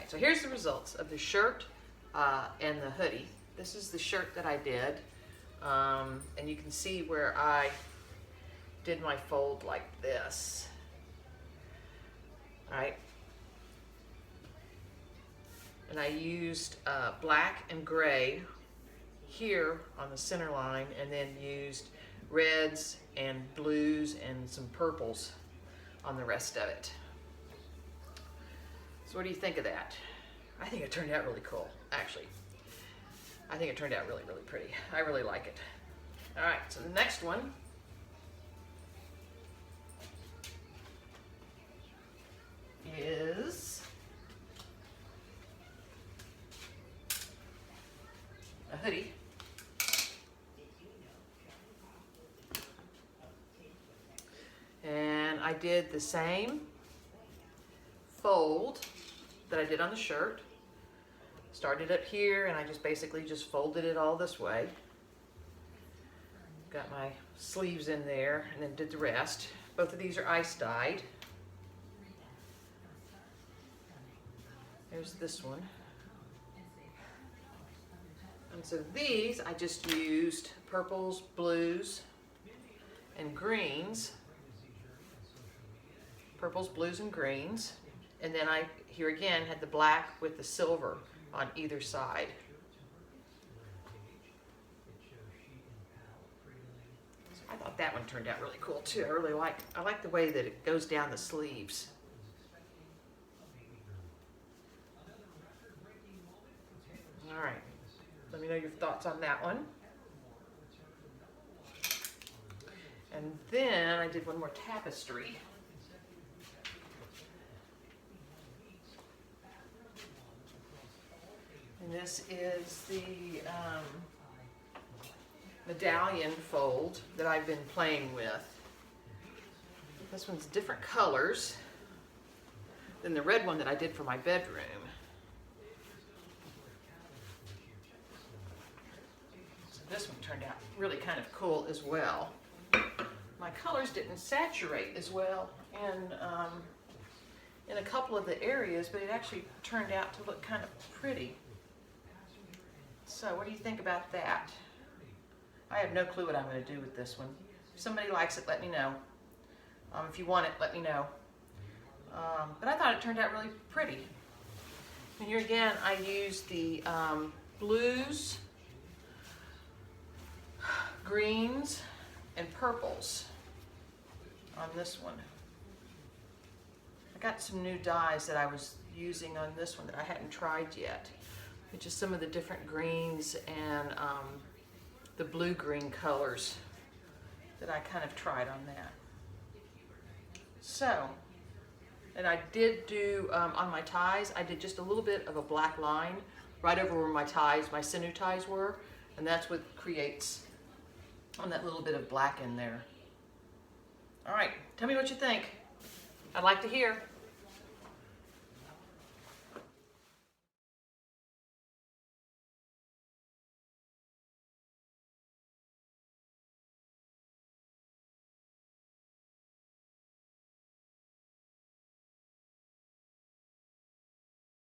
right, so here's the results of the shirt and the hoodie. This is the shirt that I did, and you can see where I did my fold like this. All right, and I used black and gray here on the center line, and then used reds and blues and some purples on the rest of it. So what do you think of that? I think it turned out really cool, actually. I think it turned out really, really pretty. I really like it. All right, so the next one is a hoodie. And I did the same fold that I did on the shirt. Started up here and I just basically just folded it all this way. Got my sleeves in there and then did the rest. Both of these are ice dyed. There's this one. And so these I just used purples, blues, and greens. Purples, blues, and greens. And then I, here again, had the black with the silver on either side. So I thought that one turned out really cool too. I like the way that it goes down the sleeves. All right, let me know your thoughts on that one. And then I did one more tapestry. And this is the medallion fold that I've been playing with. This one's different colors than the red one that I did for my bedroom. So this one turned out really kind of cool as well. My colors didn't saturate as well in a couple of the areas, but it actually turned out to look kind of pretty. So what do you think about that? I have no clue what I'm going to do with this one. If somebody likes it, let me know. If you want it, let me know. But I thought it turned out really pretty. And here again, I used the blues, greens, and purples on this one. I got some new dyes that I was using on this one that I hadn't tried yet. Just some of the different greens and the blue-green colors that I kind of tried on that. So, and I did do, on my ties, I did just a little bit of a black line right over where my ties, my Sinue ties were, and that's what creates on that little bit of black in there. All right, tell me what you think. I'd like to hear.